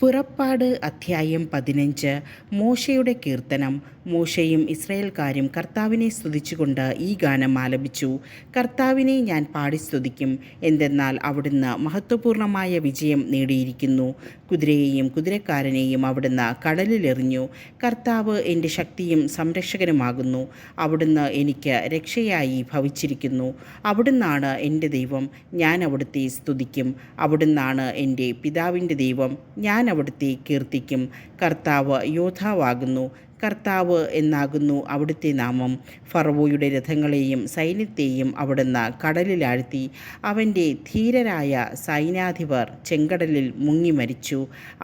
പുറപ്പാട് അധ്യായം 15. മോശയുടെ കീർത്തനം. മോശയും ഇസ്രായേൽക്കാരും കർത്താവിനെ സ്തുതിച്ചുകൊണ്ട് ഈ ഗാനം ആലപിച്ചു. കർത്താവിനെ ഞാൻ പാടി സ്തുതിക്കും, എന്തെന്നാൽ അവിടുന്ന് മഹത്വപൂർണമായ വിജയം നേടിയിരിക്കുന്നു. കുതിരയെയും കുതിരക്കാരനെയും അവിടുന്ന് കടലിലെറിഞ്ഞു. കർത്താവ് എൻ്റെ ശക്തിയും സംരക്ഷകനുമാകുന്നു. അവിടുന്ന് എനിക്ക് രക്ഷയായി ഭവിച്ചിരിക്കുന്നു. അവിടുന്നാണ് എൻ്റെ ദൈവം, ഞാൻ അവിടുത്തെ സ്തുതിക്കും. അവിടുന്നാണ് എൻ്റെ പിതാവിൻ്റെ ദൈവം, ഞാൻ അവിടുത്തെ കീർത്തിക്കും. കർത്താവ് യോദ്ധാവാകുന്നു, കർത്താവ് എന്നാകുന്നു അവിടുത്തെ നാമം. ഫറവോയുടെ രഥങ്ങളെയും സൈന്യത്തെയും അവിടുന്ന് കടലിലാഴ്ത്തി. അവൻ്റെ ധീരരായ സൈന്യാധിപർ ചെങ്കടലിൽ മുങ്ങി മരിച്ചു.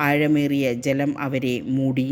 ആഴമേറിയ ജലം അവരെ മൂടി.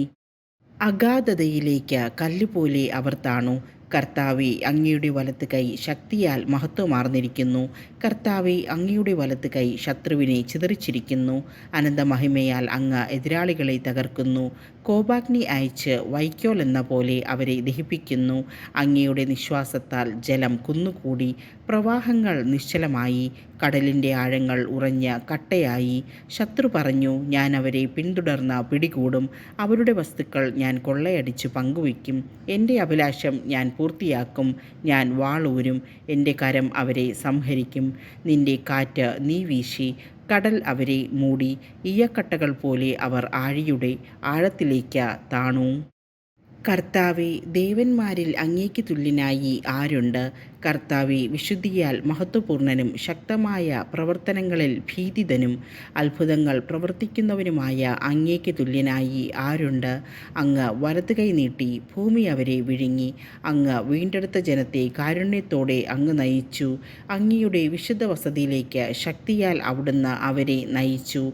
അഗാധതയിലേക്ക് കല്ലുപോലെ അവർ താണു. കർത്താവേ, അങ്ങയുടെ വലത്ത് കൈ ശക്തിയാൽ മഹത്വമാർന്നിരിക്കുന്നു. കർത്താവേ, അങ്ങയുടെ വലത്ത് കൈ ശത്രുവിനെ ചിതറിച്ചിരിക്കുന്നു. അനന്തമഹിമയാൽ അങ്ങ് എതിരാളികളെ തകർക്കുന്നു. കോപാഗ്നി അയച്ച് വൈക്കോൽ എന്ന പോലെ അവരെ ദഹിപ്പിക്കുന്നു. അങ്ങയുടെ നിശ്വാസത്താൽ ജലം കുന്നുകൂടി, പ്രവാഹങ്ങൾ നിശ്ചലമായി, കടലിൻ്റെ ആഴങ്ങൾ ഉറഞ്ഞ കട്ടയായി. ശത്രു പറഞ്ഞു, ഞാൻ അവരെ പിന്തുടർന്ന് പിടികൂടും. അവരുടെ വസ്തുക്കൾ ഞാൻ കൊള്ളയടിച്ച് പങ്കുവയ്ക്കും. എൻ്റെ അഭിലാഷം ഞാൻ പൂർത്തിയാക്കും. ഞാൻ വാളൂരും, എൻ്റെ കരം അവരെ സംഹരിക്കും. നിന്റെ കാറ്റ് നീ വീശി, കടൽ അവരെ മൂടി. ഈയക്കട്ടകൾ പോലെ അവർ ആഴിയുടെ ആഴത്തിലേക്ക് താണു. കർത്താവേ, ദേവന്മാരിൽ അങ്ങേക്ക് തുല്യനായി ആരുണ്ട്? കർത്താവേ, വിശുദ്ധിയാൽ മഹത്വപൂർണനും ശക്തമായ പ്രവർത്തനങ്ങളിൽ ഭീതിതനും അത്ഭുതങ്ങൾ പ്രവർത്തിക്കുന്നവനുമായ അങ്ങേക്ക് തുല്യനായി ആരുണ്ട്? അങ്ങ് വലത്ത് കൈ നീട്ടി ഭൂമി അവരെ വിഴുങ്ങി. അങ്ങ് വീണ്ടെടുത്ത ജനത്തെ കാരുണ്യത്തോടെ അങ്ങ് നയിച്ചു. അങ്ങയുടെ വിശുദ്ധ വസതിയിലേക്ക് ശക്തിയാൽ അവിടുന്ന് അവരെ നയിച്ചു.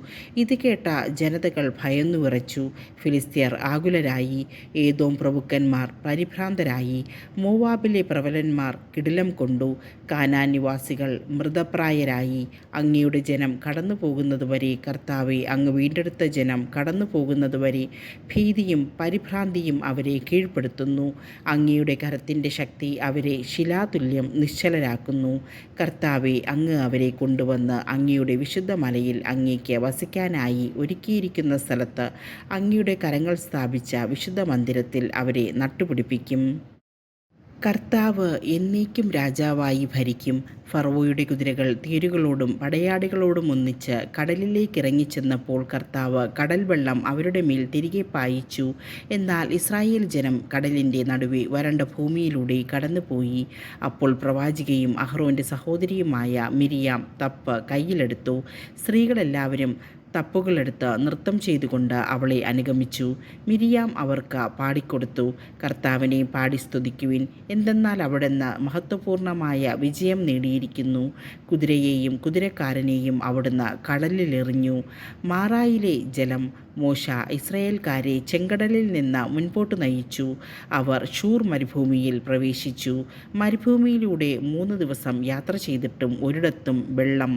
ഇത് കേട്ട ജനതകൾ ഭയന്നു വിറച്ചു. ഫിലിസ്ത്യർ ആകുലരായി. ഏദോം പ്രഭുക്കന്മാർ പരിഭ്രാന്തരായി. മോവാബിലെ പ്രബലന്മാർ കിടിലം കൊണ്ടു. കാനാൻ നിവാസികൾ മൃതപ്രായരായി. അങ്ങയുടെ ജനം കടന്നു പോകുന്നതുവരെ, കർത്താവെ, അങ്ങ് വീണ്ടെടുത്ത ജനം കടന്നു പോകുന്നതുവരെ ഭീതിയും പരിഭ്രാന്തിയും അവരെ കീഴ്പ്പെടുത്തുന്നു. അങ്ങയുടെ കരത്തിൻ്റെ ശക്തി അവരെ ശിലാതുല്യം നിശ്ചലരാക്കുന്നു. കർത്താവെ, അങ്ങ് അവരെ കൊണ്ടുവന്ന് അങ്ങയുടെ വിശുദ്ധ മലയിൽ അങ്ങേക്ക് വസിക്കാനായി ഒരുക്കിയിരിക്കുന്ന സ്ഥലത്ത് അങ്ങയുടെ കരങ്ങൾ സ്ഥാപിച്ച വിശുദ്ധ മന്ദിരത്തിൽ അവരെ നട്ടുപിടിപ്പിക്കും. കർത്താവ് എന്നേക്കും രാജാവായി ഭരിക്കും. ഫറവോയുടെ കുതിരകൾ തേരുകളോടും പടയാളികളോടും ഒന്നിച്ച് കടലിലേക്ക് ഇറങ്ങിച്ചെന്നപ്പോൾ കർത്താവ് കടൽ വെള്ളം അവരുടെ മേൽ തിരികെ പായിച്ചു. എന്നാൽ ഇസ്രായേൽ ജനം കടലിൻ്റെ നടുവെ വരണ്ട ഭൂമിയിലൂടെ കടന്നുപോയി. അപ്പോൾ പ്രവാചികയും അഹ്റോൻ്റെ സഹോദരിയുമായ മിരിയാം തപ്പ് കയ്യിലെടുത്തു. സ്ത്രീകളെല്ലാവരും തപ്പുകളെടുത്ത് നൃത്തം ചെയ്തുകൊണ്ട് അവളെ അനുഗമിച്ചു. മിരിയാം അവർക്ക് പാടിക്കൊടുത്തു, കർത്താവിനെ പാടി സ്തുതിക്കുവിൻ, എന്തെന്നാൽ അവിടുന്ന് മഹത്വപൂർണമായ വിജയം നേടിയിരിക്കുന്നു. കുതിരയെയും കുതിരക്കാരനെയും അവിടുന്ന് കടലിലെറിഞ്ഞു. മാറായിലെ ജലം. മോശ ഇസ്രായേൽക്കാരെ ചെങ്കടലിൽ നിന്ന് മുൻപോട്ട് നയിച്ചു. അവർ ഷൂർ മരുഭൂമിയിൽ പ്രവേശിച്ചു. മരുഭൂമിയിലൂടെ 3 ദിവസം യാത്ര ചെയ്തിട്ടും ഒരിടത്തും വെള്ളം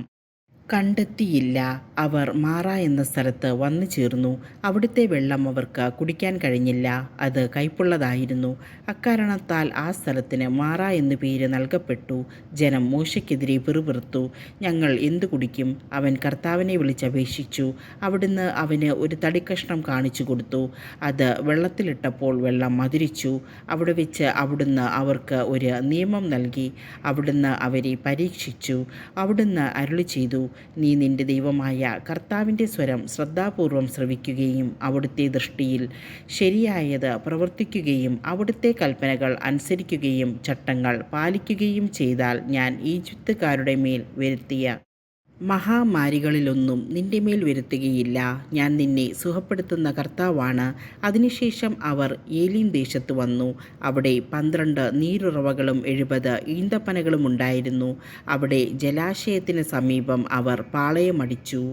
കണ്ടെത്തിയില്ല. അവർ മാറ എന്ന സ്ഥലത്ത് വന്നു ചേർന്നു. അവിടുത്തെ വെള്ളം അവർക്ക് കുടിക്കാൻ കഴിഞ്ഞില്ല, അത് കയ്പുള്ളതായിരുന്നു. അക്കാരണത്താൽ ആ സ്ഥലത്തിന് മാറ എന്നു പേര് നൽകപ്പെട്ടു. ജനം മോശയ്ക്കെതിരെ പിറുപിറുത്തു, ഞങ്ങൾ എന്തു കുടിക്കും? അവൻ കർത്താവിനെ വിളിച്ചപേക്ഷിച്ചു. അവിടുന്ന് അവന് ഒരു തടിക്കഷ്ണം കാണിച്ചു കൊടുത്തു. അത് വെള്ളത്തിലിട്ടപ്പോൾ വെള്ളം മധുരിച്ചു. അവിടെ വെച്ച് അവിടുന്ന് അവർക്ക് ഒരു നിയമം നൽകി. അവിടുന്ന് അവരെ പരീക്ഷിച്ചു. അവിടുന്ന് അരുളി ചെയ്തു, നീ നിന്റെ ദൈവമായ കർത്താവിൻ്റെ സ്വരം ശ്രദ്ധാപൂർവം ശ്രവിക്കുകയും അവിടുത്തെ ദൃഷ്ടിയിൽ ശരിയായത് പ്രവർത്തിക്കുകയും അവിടുത്തെ കൽപ്പനകൾ അനുസരിക്കുകയും ചട്ടങ്ങൾ പാലിക്കുകയും ചെയ്താൽ ഞാൻ ഈജിപ്തുകാരുടെ മേൽ വരുത്തിയ മഹാമാരികളിലൊന്നും നിന്റെ മേൽ വരുത്തുകയില്ല. ഞാൻ നിന്നെ സുഖപ്പെടുത്തുന്ന കർത്താവാണ്. അതിനുശേഷം അവർ ഏലീം ദേശത്ത് വന്നു. അവിടെ 12 നീരുറവകളും 70 ഈന്തപ്പനകളും ഉണ്ടായിരുന്നു. അവിടെ ജലാശയത്തിന് സമീപം അവർ പാളയമടിച്ചു.